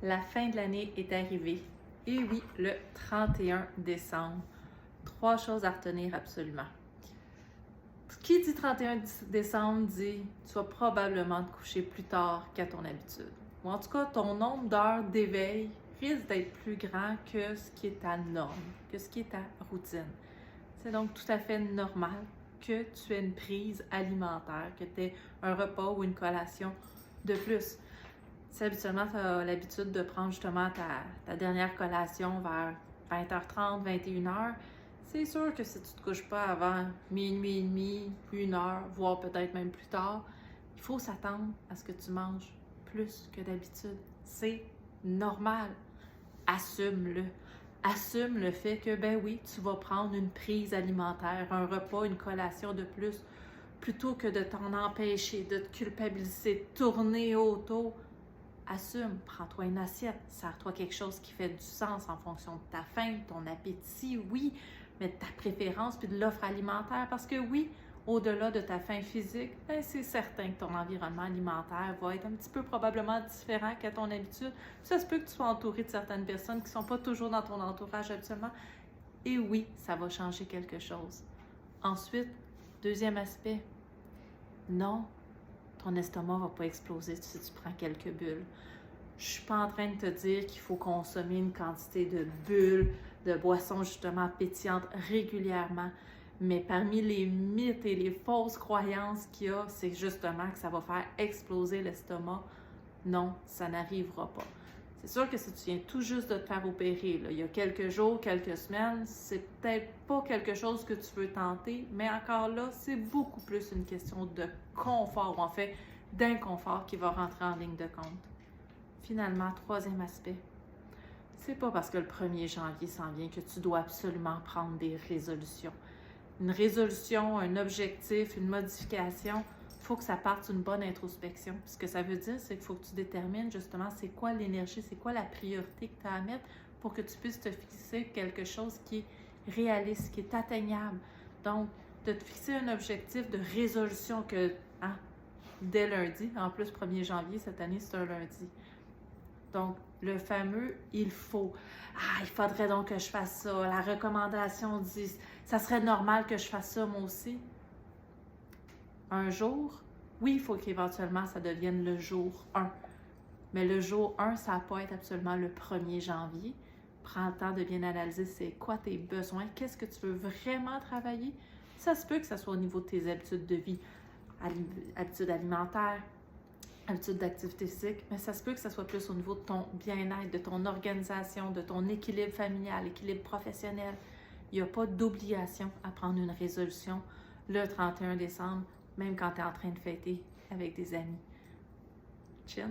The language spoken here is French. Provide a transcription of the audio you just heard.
La fin de l'année est arrivée. Et oui, le 31 décembre. 3 choses à retenir absolument. Qui dit 31 décembre dit tu vas probablement te coucher plus tard qu'à ton habitude. Ou en tout cas, ton nombre d'heures d'éveil risque d'être plus grand que ce qui est ta norme, que ce qui est ta routine. C'est donc tout à fait normal que tu aies une prise alimentaire, que tu aies un repas ou une collation de plus. Si habituellement tu as l'habitude de prendre justement ta dernière collation vers 20h30, 21h, c'est sûr que si tu ne te couches pas avant minuit et demi, 1h, voire peut-être même plus tard, il faut s'attendre à ce que tu manges plus que d'habitude. C'est normal. Assume-le. Assume le fait que, ben oui, tu vas prendre une prise alimentaire, un repas, une collation de plus, plutôt que de t'en empêcher, de te culpabiliser, de tourner autour. Assume, prends-toi une assiette, sers-toi quelque chose qui fait du sens en fonction de ta faim, de ton appétit, oui, mais de ta préférence puis de l'offre alimentaire. Parce que oui, au-delà de ta faim physique, ben c'est certain que ton environnement alimentaire va être un petit peu probablement différent qu'à ton habitude. Ça se peut que tu sois entouré de certaines personnes qui ne sont pas toujours dans ton entourage habituellement. Et oui, ça va changer quelque chose. Ensuite, deuxième aspect, non, ton estomac ne va pas exploser si tu prends quelques bulles. Je ne suis pas en train de te dire qu'il faut consommer une quantité de bulles, de boissons justement pétillantes régulièrement. Mais parmi les mythes et les fausses croyances qu'il y a, c'est justement que ça va faire exploser l'estomac. Non, ça n'arrivera pas. C'est sûr que si tu viens tout juste de te faire opérer, là, il y a quelques jours, quelques semaines, c'est peut-être pas quelque chose que tu veux tenter, mais encore là, c'est beaucoup plus une question de confort, ou en fait d'inconfort qui va rentrer en ligne de compte. Finalement, troisième aspect, c'est pas parce que le 1er janvier s'en vient que tu dois absolument prendre des résolutions. Une résolution, un objectif, une modification, il faut que ça parte d'une bonne introspection. Ce que ça veut dire, c'est qu'il faut que tu détermines justement c'est quoi l'énergie, c'est quoi la priorité que tu as à mettre pour que tu puisses te fixer quelque chose qui est réaliste, qui est atteignable. Donc, de te fixer un objectif de résolution que, dès lundi, en plus 1er janvier, cette année, c'est un lundi. Donc, le fameux « il faut ». Il faudrait donc que je fasse ça. La recommandation dit « ça serait normal que je fasse ça moi aussi ». Un jour, oui, il faut qu'éventuellement ça devienne le jour 1. Mais le jour 1, ça ne va pas être absolument le 1er janvier. Prends le temps de bien analyser c'est quoi tes besoins, qu'est-ce que tu veux vraiment travailler. Ça se peut que ce soit au niveau de tes habitudes de vie, habitudes alimentaires, habitudes d'activité physique, mais ça se peut que ça soit plus au niveau de ton bien-être, de ton organisation, de ton équilibre familial, équilibre professionnel. Il n'y a pas d'obligation à prendre une résolution le 31 décembre, même quand tu es en train de fêter avec des amis. Chin!